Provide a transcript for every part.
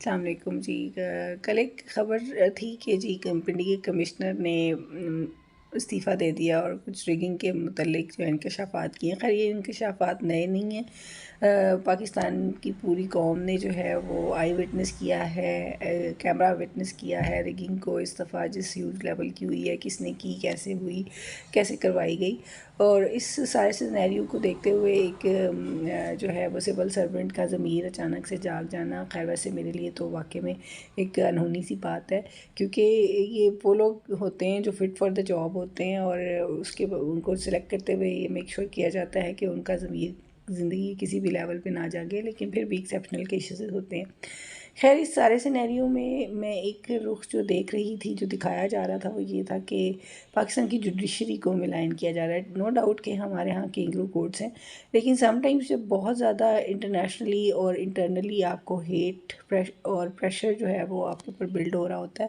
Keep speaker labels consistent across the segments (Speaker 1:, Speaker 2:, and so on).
Speaker 1: السلام علیکم جی۔ کل ایک خبر تھی کہ جی پنڈی کے کمشنر نے استعفیٰ دے دیا اور کچھ ریگنگ کے متعلق جو انکشافات کیے ہیں۔ خیر یہ انکشافات نئے نہیں ہیں، پاکستان کی پوری قوم نے جو ہے وہ آئی وٹنس کیا ہے، کیمرہ وٹنس کیا ہے ریگنگ کو، استعفیٰ جس ہیوج لیول کی ہوئی ہے، کس نے کی، کیسے ہوئی، کیسے کروائی گئی۔ اور اس سارے سینیریو کو دیکھتے ہوئے ایک جو ہے وہ سول سرونٹ کا ضمیر اچانک سے جاگ جانا، خیر ویسے میرے لیے تو واقعی میں ایک انہونی سی بات ہے، کیونکہ یہ وہ لوگ ہوتے ہیں جو فٹ فار دا جاب ہوتے ہیں، اور ان کو سلیکٹ کرتے ہوئے یہ میک شور کیا جاتا ہے کہ ان کا ضمیر زندگی کسی بھی لیول پہ نہ جاگے، لیکن پھر بھی ایکسیپشنل کیسز ہوتے ہیں۔ خیر اس سارے سینیریو میں ایک رخ جو دیکھ رہی تھی، جو دکھایا جا رہا تھا، وہ یہ تھا کہ پاکستان کی جوڈیشری کو ملائن کیا جا رہا ہے۔ نو ڈاؤٹ کہ ہمارے ہاں کینگرو کورٹس ہیں، لیکن سم ٹائمز جب بہت زیادہ انٹرنیشنلی اور انٹرنلی آپ کو ہیٹ اور پریشر جو ہے وہ آپ کے اوپر بلڈ ہو رہا ہوتا ہے،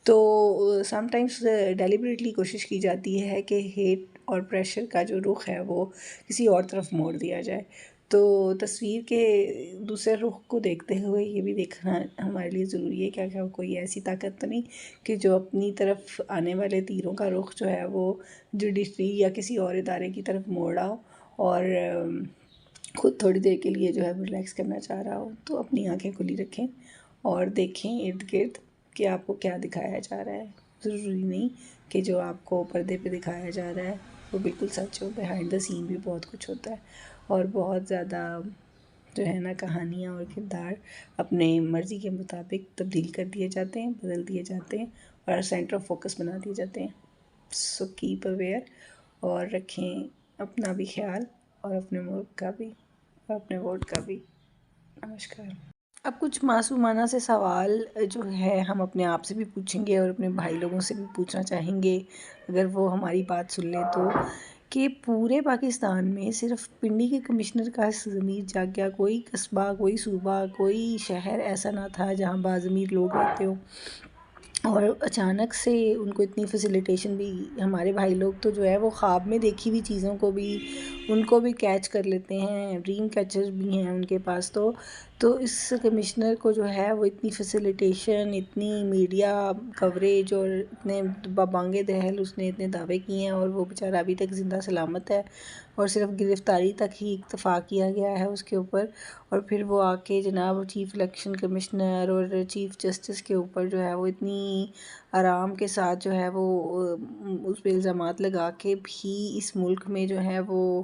Speaker 1: تو سم ٹائمز ڈیلیبریٹلی کوشش کی جاتی ہے کہ ہیٹ اور پریشر کا جو رخ ہے وہ کسی اور طرف موڑ دیا جائے۔ تو تصویر کے دوسرے رخ کو دیکھتے ہوئے یہ بھی دیکھنا ہمارے لیے ضروری ہے کہ کیا کوئی ایسی طاقت تو نہیں کہ جو اپنی طرف آنے والے تیروں کا رخ جو ہے وہ جوڈیشری یا کسی اور ادارے کی طرف موڑا ہو، اور خود تھوڑی دیر کے لیے جو ہے ریلیکس کرنا چاہ رہا ہو، تو اپنی آنکھیں کھلی رکھیں اور دیکھیں ارد گرد کہ آپ کو کیا دکھایا جا رہا ہے۔ ضروری نہیں کہ جو آپ کو پردے پہ دکھایا جا رہا ہے وہ بالکل سچ ہو، بیہائنڈ دا سین بھی بہت کچھ ہوتا ہے، اور بہت زیادہ جو ہے نا کہانیاں اور کردار اپنے مرضی کے مطابق تبدیل کر دیے جاتے ہیں، بدل دیے جاتے ہیں، اور سینٹر آف فوکس بنا دیے جاتے ہیں۔ سو کیپ اویئر اور رکھیں اپنا بھی خیال، اور اپنے ملک کا بھی، اور اپنے ووٹ کا بھی۔ نمسکار۔ اب کچھ معصومانہ سے سوال جو ہے ہم اپنے آپ سے بھی پوچھیں گے اور اپنے بھائی لوگوں سے بھی پوچھنا چاہیں گے، اگر وہ ہماری بات سن لیں تو، کہ پورے پاکستان میں صرف پنڈی کے کمشنر کا ضمیر جاگ گیا، کوئی قصبہ، کوئی صوبہ، کوئی شہر ایسا نہ تھا جہاں باضمیر لوگ رہتے ہوں، اور اچانک سے ان کو اتنی فیسیلیٹیشن بھی، ہمارے بھائی لوگ تو جو ہے وہ خواب میں دیکھی ہوئی چیزوں کو بھی ان کو بھی کیچ کر لیتے ہیں، ڈریم کیچر بھی ہیں ان کے پاس۔ تو اس کمشنر کو جو ہے وہ اتنی فیسیلیٹیشن، اتنی میڈیا کوریج اور اتنے بابانگے دہل اس نے اتنے دعوے کیے ہیں، اور وہ بیچارہ ابھی تک زندہ سلامت ہے، اور صرف گرفتاری تک ہی اکتفا کیا گیا ہے اس کے اوپر، اور پھر وہ آ کے جناب چیف الیکشن کمشنر اور چیف جسٹس کے اوپر جو ہے وہ اتنی آرام کے ساتھ جو ہے وہ اس پہ الزامات لگا کے بھی اس ملک میں جو ہے وہ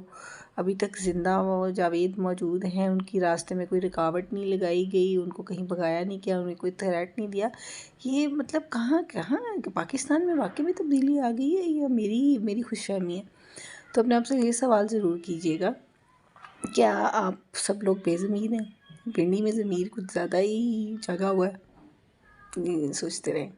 Speaker 1: ابھی تک زندہ وہ جاوید موجود ہیں، ان کی راستے میں کوئی رکاوٹ نہیں لگائی گئی، ان کو کہیں بھگایا نہیں کیا، انہیں کوئی تھریٹ نہیں دیا۔ یہ مطلب کہاں پاکستان میں واقعی میں تبدیلی آ گئی ہے یا میری خوش فہمی ہے؟ تو اپنے آپ سے یہ سوال ضرور کیجیے گا، کیا آپ سب لوگ بے ضمیر ہیں؟ پنڈی میں ضمیر کچھ زیادہ ہی جگہ ہوا ہے؟ سوچتے رہیں۔